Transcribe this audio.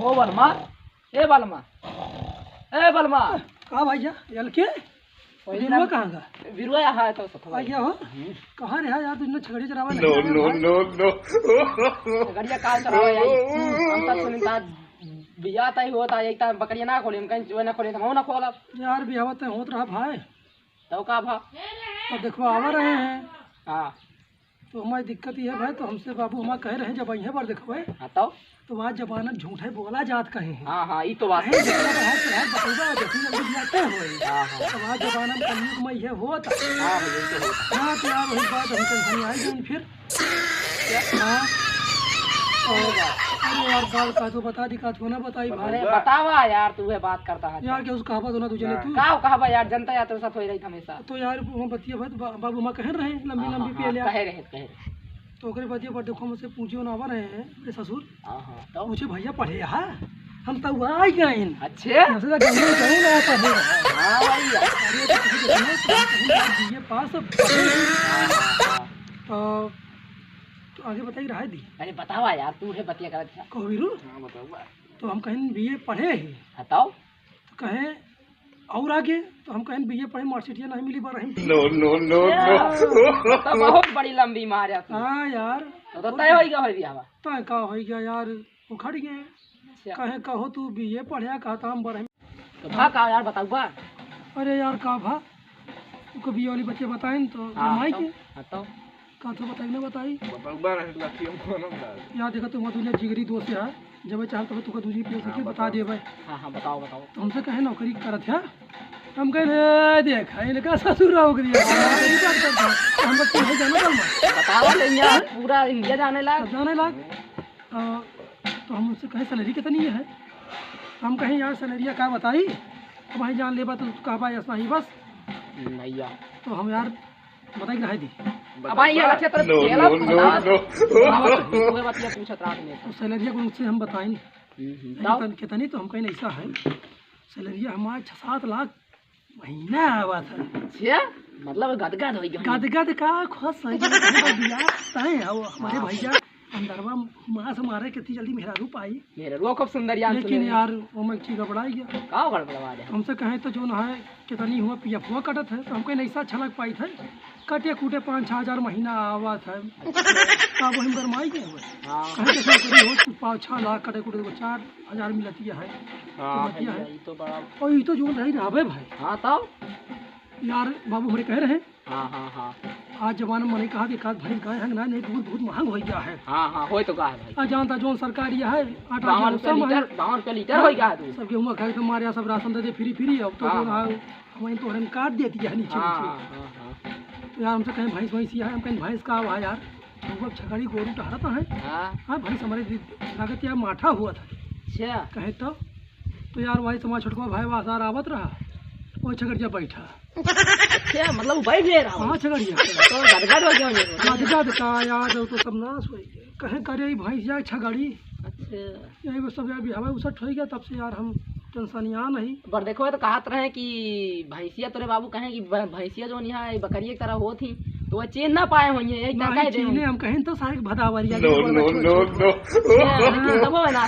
हो बलमा, ए बलमा, ए बलमा। कहाँ भैया यल के बिरुआ कहाँ का बिरुआ यहाँ है तो सफा भैया हो कहाँ रहा यार तुमने छगड़ी चरावा नो नो नो नो गड़िया काल चलाओ यार हम सब सुनता बिया ताई होता एक ता बकरिया ना खोले हम कहीं जो ना खोले हम ना खोला यार बिहावा तो होत रहा भाई तो का भा तो देखो आवा रहे हैं हां तो हमारी दिक्कत ये है भाई तो हमसे बाबू हम कह रहे हैं जब यहाँ पर देखो भाई हां तो आज जबाना झूठ है बोला जात कहे हैं हां हां ये तो बात है है बताओ देखिए जल्दी जाते हो हां हां तो आज जबाना में कलयुग में ये होता हां ये तो होता हाँ तो यार वही बात हम टेंशन आई गई फिर हाँ अरे यार बात का तो बता दी का तो ना बताई भाई अरे बतावा यार तू है बात करता है यार क्या उस कहावत होना तुझे तू का कहावा यार जनता यार तेरे साथ हो रही हमेशा तो यार वो बतिया भाई तो बाबू माँ कह रहे हैं लंबी लंबी पे लिया कह रहे तो ओकरे बतिया पर देखो मुझसे पूछियो ना आवा रहे हैं मेरे ससुर हां हां तो पूछे भैया पढ़े है हम तो आ गए अच्छे ऐसे तो गंगे कहीं ना पढ़े हां भाई अरे ये पास तो आगे बताइए रहा दी अरे बतावा यार तू है बतिया करत है कहो वीरू हां बतावा तो हम कहें बीए पढ़े ही बताओ तो कहें और आगे तो हम कहें बीए पढ़े मार्कशीटिया नहीं मिली बार नो नो नो नो तो बहुत बड़ी लंबी मार है हाँ यार तो तय होई गया होई हवा तय का हो गया यार उखड़ गए कहे कहो तू बीए पढ़िया कहता हम बढ़े तो भा का यार बताऊबा अरे यार का भा को बीए वाली बच्चे बताएं तो माई के बताओ का तो बताई ना बताई बताऊंगा रहला कि हम कोनो यार देखा तुम दुनिया जिगरी दोस्त है जब चाहता हो तो दूसरी पे सके बता दे भाई हां हां बताओ बताओ तो हमसे कहे नौकरी करत है हम कहे रे देख इनका ससुर नौकरी है हम बच्चे है जाने वाला बताओ ले यार पूरा इंडिया जाने लायक जाने लाग तो हम उससे कहे सैलरी कितनी है हम कहें यार सैलरिया का बताई अब वहीं जान लेबा तो कहा भाई ऐसा ही बस नहीं यार तो हम यार बताई रहे दी अब ये अच्छा तो नो खेला नो नो तुम्हें बतिया पूछत रात में तो सैलरिया को उनसे हम बताएं बताओ कितनी तो हम कहें ऐसा है सैलरिया हमारे 6-7 लाख महीना आवा था छे मतलब गदगद हो गया गदगद का खुश है दिया तय है वो हमारे भैया अंदरवा मां से मारे कितनी जल्दी मेहरारू पाई मेरे रो खूब सुंदर यार लेकिन यार वो मैं चीज गड़बड़ाई गया का गड़बड़वा दे हमसे कहें तो जो ना है कितनी हुआ पीएफ हुआ कटत है तो हम कहें ऐसा छलक पाई थे कटे कूटे 5-6 हजार महीना आवा था तब हम गरमाई गए हुए हां कहें कैसे करी हो 5-6 लाख कटे कूटे 4,000 मिलती है हां बतिया है ये तो बड़ा और ये तो जो नहीं रहा भाई हां तब यार बाबू हमारे कह रहे हैं हां हां हां आज जमाना में कहा कि एकाध भरी गाय है ना नहीं दूध बहुत महंग हो गया है हां हां होय तो का है भाई आ जानता जो सरकारी है 52 रुपए लीटर होय का तू सब गेहूं खाए तो हमारे यहाँ सब राशन दे दे फ्री अब तो जो रहा हमें तो हरन काट देती है नीचे नीचे तो यार हमसे कहें भैंस भैंसिया है हम कहें भैंस का है यार वो छगड़ी गोरू टहरता है हाँ भैंस हमारे लागत यार माठा हुआ था अच्छा कहे तो यार वही समाज छोटको भाई वासार आवत रहा वो छगड़िया बैठा अच्छा मतलब बैठ ले रहा हाँ छगड़िया तो गदगद हो गया गदगद का यार तो सब नाश हो गया कहे करे भैंस जाए छगड़ी अच्छा यही सब यार बिहावा उसट हो गया तब से यार हम टेंशनिया नहीं पर देखो तो कहत रहे कि भैंसिया तोरे बाबू कहे कि भैंसिया जो यहाँ बकरिया की तरह हो थी तो वह चेन ना पाए होंगे एक ना कह दे हम कहें तो सारे भदावरिया नो नो नो नो तब वो ना